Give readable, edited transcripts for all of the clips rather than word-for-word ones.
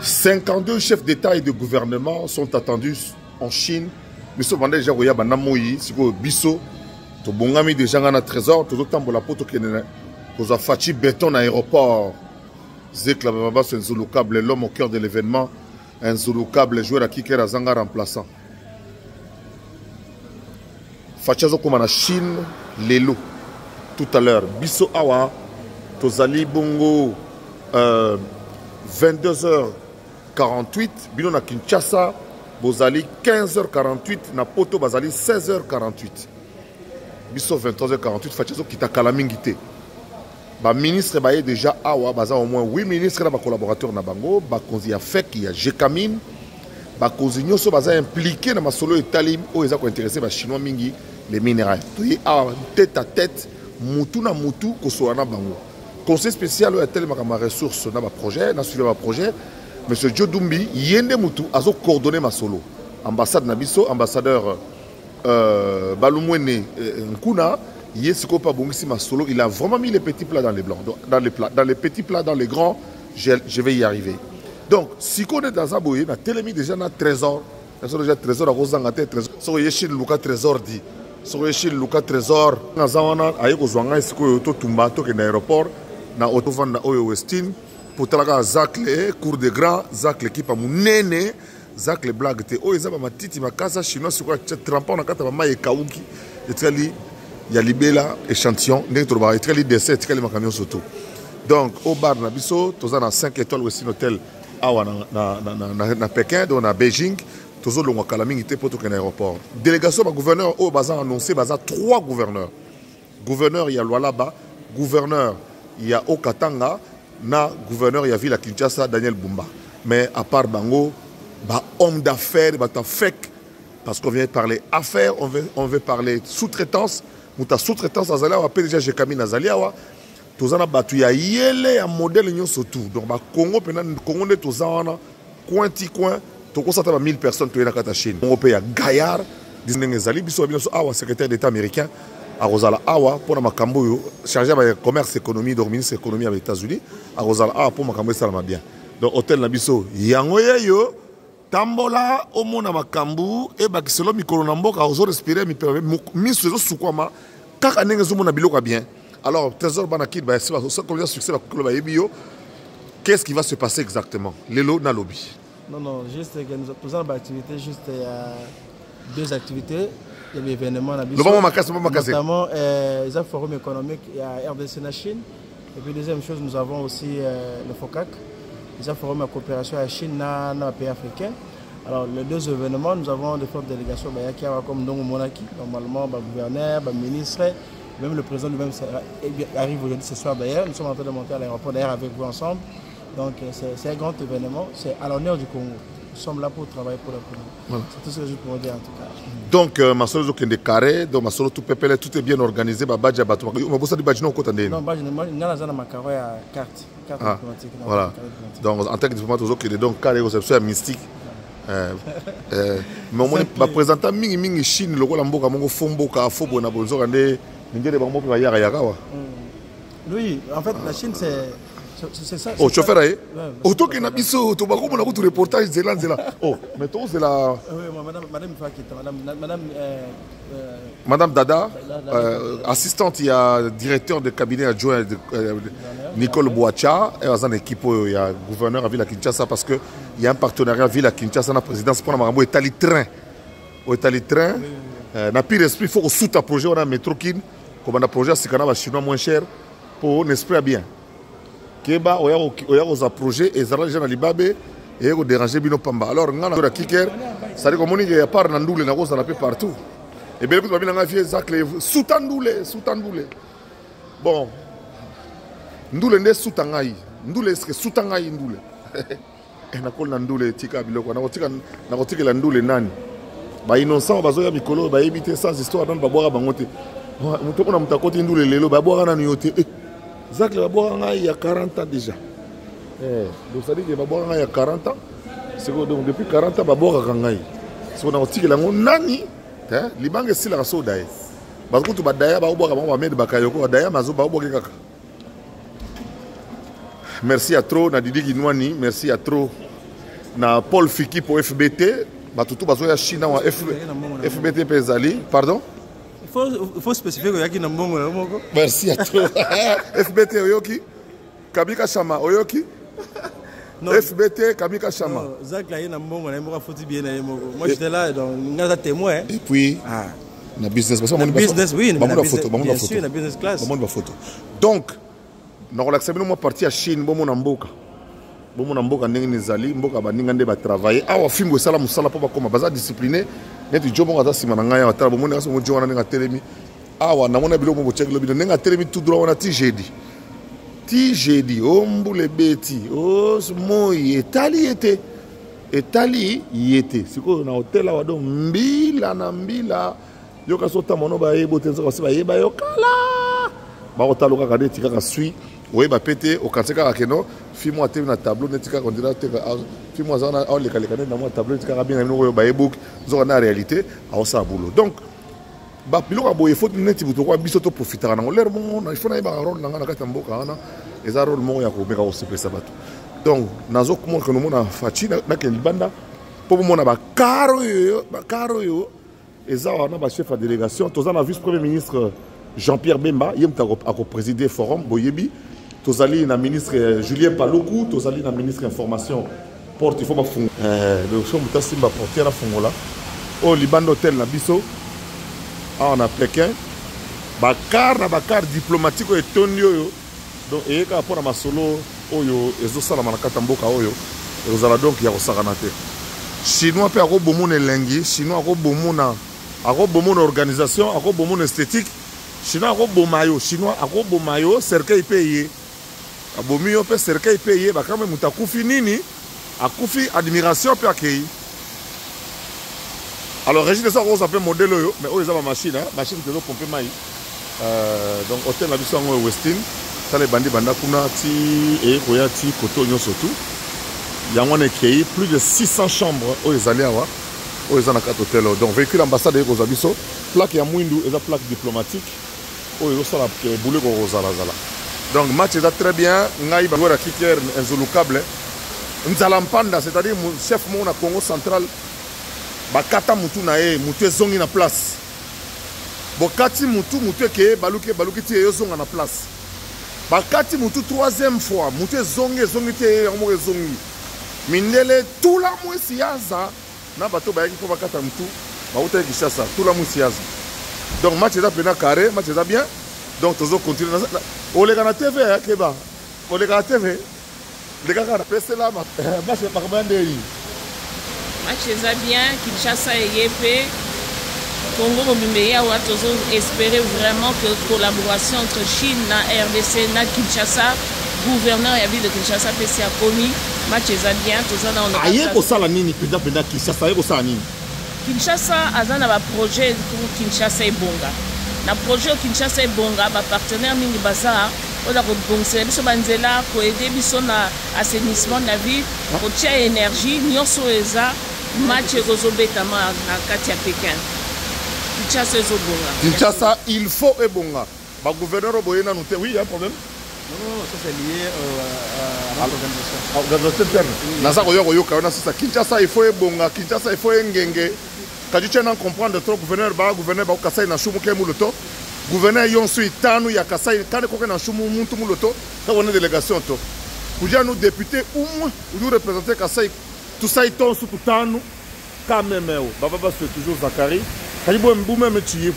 52 chefs d'État et de gouvernement sont attendus en Chine. Biso banda déjà koya banda moyi siko biso to bongami déjà ngana trésor to tambola poto kenena koza fachi béton aéroport Zekla baba c'est Nzulu Câble l'homme au cœur de l'événement un Nzulu Câble joueur à Kikera Zanga remplaçant fachazo comme na Chine lelo tout à l'heure biso awa tozali bongo 22h48 bino na Kinshasa bozali 15h48 na poto bazali 16h48 biso 23h48 fachazo kitakala mingi te ba ministre baye déjà awa baza au moins 8 ministres na ba collaborateurs na bango ba konzi ya FEC ya Jekamine ba konzi nyoso baza impliqué na masolo etali o eza ko intéresser ba chinois mingi les minéraux to awa tête à tête mutu na mutu ko so na bango conseil spécial o tel ma ressources na ba projet na suivi ba projet monsieur Joe Dumbi yende mutu azo coordonner masolo ambassade na biso ambassadeur Balumwene Nkuna Yesiko pa bongisi masolo, il a vraiment mis les petits plats dans les blancs, dans les petits plats, dans les grands, je vais y arriver. Donc, si on est dans un boye, on a tellement déjà un trésor, on a déjà trésor à Rosanga, trésor, so yeshi Luka trésor dit, so yeshi Luka trésor, na zawana ayeko zwanga isiko yoto tumba to ke na aéroport, na autovan na Oyo Westin, pour talaka Zacle, cour de grand, Zacle qui pa munene, Zacle blague te, oh ezaba matiti makasa chinois siko trempant na kata mama ekauki, etali il y a libella échantillon n'est-ce très li dessert très li makamion surtout donc au bar na biso toza na 5 étoiles Westin Hotel awa na Pékin donc na Beijing tozo longwa kala mingi te poto na aéroport délégation ba gouverneur au baza annoncé baza 3 gouverneurs il y a Lualaba gouverneur il y a Okatanga na gouverneur il y a Ville Kinshasa Daniel Bumba mais à part bango ba homme d'affaires ba ta FEC parce qu'on vient parler affaires on veut parler sous-traitance muta sous-traitance azali awa pe déjà Jekamine azali awa tozana batu ya yele ya modèle nyonso tout donc ba Congo pena Congo ne tozana cointi coin tokosata ba 1000 personnes toyena kata Chine Congo pe ya Gaillard disnenge zali biso biso awa secrétaire d'état américain a Rosala awa pour na makambo yo chargé ba commerce économie donc ministre économie aux États-Unis a Rosala awa pour makambo ça va bien donc hôtel na biso yango yo tambola omona makambu e bakiselo mikolo na mboka ozo respirer mi permet miso zo sukwama kaka ndenge zo mona biloko bien alors trésor banakid ba ça comme succès ba kolo ba yebio qu'est-ce qui va se passer exactement lelo na lobby non juste que nous avons une activité juste deux activités il y a l'événement na biso notamment les forum économique il y a RDC na Chine et puis deuxième chose nous avons aussi le FOCAC ils ont formé une coopération avec la Chine dans les pays africains. Alors, les deux événements, nous avons des fortes délégations comme Ndongo Monaki, normalement, le gouverneur, le ministre, même le président lui-même arrive aujourd'hui ce soir d'ailleurs. Nous sommes en train de monter à l'aéroport d'ailleurs avec vous ensemble. Donc, c'est un grand événement, c'est à l'honneur du Congo. Nous sommes là pour travailler pour le Congo. Voilà. C'est tout ce que je peux dire en tout cas. Donc, ma solo est de carré, donc ma solo tout est bien organisé. Non, badge non, badge ma carte. Ah, voilà. Donc, en tant que diplomate, donc carré réception mystique. Mais on présentant mingi Chine, le rôle mboka mongo fomboka fobo na bonzo kande ngere bango pe bayaka yakawa. Oui, en fait la Chine c'est ça. Oh, chauffeur aïe. Auto que na biso to bako na ko reportage zela. Oh, mais toi c'est la madame Fakita, Madame Dada, assistante, il y a directeur de cabinet adjoint Nicole Boacha, et dans une équipe, il y a gouverneur à Ville à Kinshasa parce qu'il y a un partenariat à Ville à Kinshasa, la présidence pour la Italie train. Au Italie train, n'a plus d'esprit, il faut sous un projet, on a un métro kin, comme on a un projet, c'est qu'on a un chinois moins cher pour un esprit bien. Keba, on a un projet, et ça a déjà libabé, et on a dérangé Bino Pamba. Alors, on a un kicker, ça veut dire qu'il y a pas de ndoule, on a partout. Et bien, vous avez vu Zacle, sous-tandoule. Bon, ndoule n'est sous-tangaï. Ndoule est sous-tangaï ndoule. Et na kol ndoule tika biloko. Na kotika la ndoule nani. Ba innocent bazoya mikolo ba éviter sans histoire dans ba boire bangote. Muto na mutakoti ndoule lelo ba boire na yote. Zacle ba boire ngai il y a 40 ans déjà. Donc ça dit que ba boire ngai il y a 40 ans. C'est donc depuis 40 ans ba boire ngai. C'est on a kotika la nani. Libanga sila kaso daye bazo to badaya ba oboka ba med bakayoko daya mazo ba oboka kaka merci à trop na Didi Kinwani merci à trop na Paul Fiki pour FBT batutu bazoya Chine wa FBT pezali pardon. Il faut spécifier qu'il y a qui n'a pas de. Merci à toi. FBT Oyoki Kabika Chama Oyoki FBT Kabika Chama. Zach là il n'a pas de foutu bien. Moi j'étais là donc nous avons témoin. Et puis na business parce que business oui, na photo, bien sûr na business class. Bon photo. Donc na relaxer moi parti à Chine bon mon mboka. Bon mon mboka ndenge nezali mboka baninga nde ba travailler awa film esala musala po bakoma baza discipliné net jobo ngata sima na ngaya watala bomoni ngaso mojo wana nga telemi awa na mona biloko bo check lobi nga telemi tout droit wana ti jeudi ombule beti o moi etali yete siko na hotel awa do mbila na mbila yoka sota mono ba yebo tenzo ko se ba yeba yokala ba otalo ka kade tika ka sui oui, bah pété au cancer à Keno, fais-moi un tableau, netika candidat, fais-moi un les calcanes dans mon tableau, netika bien un bah ebook, zone la réalité, à ça boulot. Donc, bah pilot à boye faut neti buto quoi bisoto profiter na l'air bon, il faut na ba rôle na kata mboka na, et ça rôle mon ya ko meka aussi pesa bato. Donc, nazo comment que nous mona fachi na ke libanda, pour mona ba caro yo, et ça on a ba chef de délégation, tous on a vice premier ministre Jean-Pierre Bemba, il a présidé forum Boyebi. Tozali na ministre Julien Paloukou, tozali na ministre information porte il faut ba fond le show mutasimba porter la fongola au Liban hôtel na biso on a Pékin bakar diplomatique et tonio donc et ka pour ma solo oyo ezo sala manakata mboka oyo ezala donc ya kosakana te chinois pe ako bomona elengi chinois ako bomona organisation ako bomona esthétique chinois ako bomayo cercueil payé abomi yo pe cercueil payé ba kama mutakufi nini akufi admiration pe akei alors régime ça on s'appelle modèle yo mais oyo za ba machine qui doit pomper mai donc hôtel la biso ngo Westin ça les bandits banda kuna ti et koya ti koto nyoso tout yango na kei plus de 600 chambres oyo ezali awa oyo za na kat hôtel donc véhicule ambassade ko za biso plaque ya mwindu eza plaque diplomatique oyo ça la boule ko rozala zala. Donc match est très bien. Ngai bagora kicker inzolukable. Nzalampanda, c'est-à-dire mon chef mon na Congo central. Bakata mutu na e, mutu zongi na place. Bokati mutu ke baluki ti yo zonga na place. Bakati mutu troisième fois, mutu zongi te omo zongi. Mindele tout la mo siaza na bato ba yaki ko bakata mutu. Ba uta ki chassa, tout la mo siaza. Donc match est bien carré, match est bien. Donc toujours continuer. On les gars TV, Keba. On les gars TV. Les gars, c'est là, match est pas mal de match est bien, Kinshasa et Yépé. Congo Mobimeya, on a toujours espéré vraiment que la collaboration entre Chine et RDC, et Kinshasa, gouverneur et la ville de Kinshasa, PC a commis. Match est bien, tout ça on a. Aïe, ko sala nini, président Kinshasa, aïe ko sala nini. Kinshasa a un projet pour Kinshasa et Bonga. Na projet Kinshasa et Bonga, ba partenaire mingi baza, on a reboncer biso banzela ko aider biso na assainissement na ville, ko tia énergie, nyonso eza match ezobeta na kati ya Pékin. Kinshasa et Bonga. Kinshasa, il faut et Bonga. Ba gouverneur boyena nous oui, il y a un problème. Non, ça c'est lié à l'organisation. Organisation interne. Nasa koyo kaona ça Kinshasa il faut et Bonga, Kinshasa il faut ngenge. Quand tu tiens à comprendre trop, gouverneur ba kasai na shumu ke muloto, gouverneur yonsu itanu ya kasai kane koke na shumu muntu muloto, ka wona délégation to. Kuja nous député ou nous représenter kasai tout ça iton su tutanu quand même baba c'est toujours Zakari. Kalibo mbume mechi.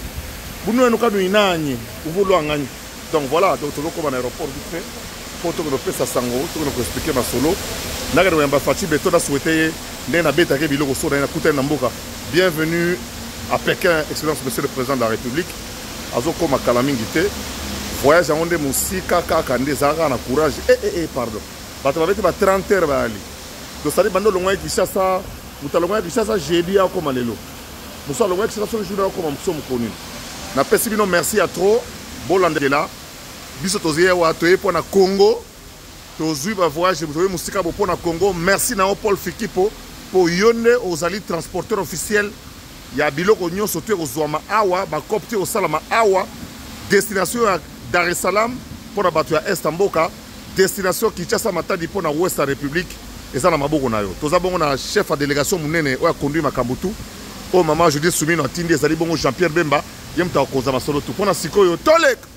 Bunu enu kanu inani, uvulu angani. Donc voilà, donc tout comme un aéroport vite fait. Photo que nous faisons sango, tout que nous expliquer ma solo. Naga no yamba fati beto na souhaiter ndena beta ke biloko so na kuta na mboka. Bienvenue à Pékin, Excellence Monsieur le Président de la République. Azoko Makalamingite. Voyage à onde musika kakande zara na courage. Pardon. Bato babete ba 30 heures ba ali. Donc ça dit bando longwa Kinshasa, mutalongwa Kinshasa jeudi a comme lelo. Musa longwa Kinshasa le jour comme muso mukoni. Na pesi bino merci à trop. Bolandela. Biso tozie wa toye pour na Congo. Tozui ba voyage toye musika bo pour na Congo. Merci na Paul Fikipo. Pour yonde aux alliés transporteurs officiels, il y a biloko nyonso te ozwama awa ba copter au salama awa destination à Dar es Salaam pour la batu ya Est Mboka, destination Kinshasa Matadi pour la Ouest République eza na maboko na yo toza bongo na chef à délégation munene oyo aconduit makambo tu oyo mama Judith Soumino atindi ezali bongo Jean-Pierre Bemba ye moto akoza masolo tu mpona sikoyo toleka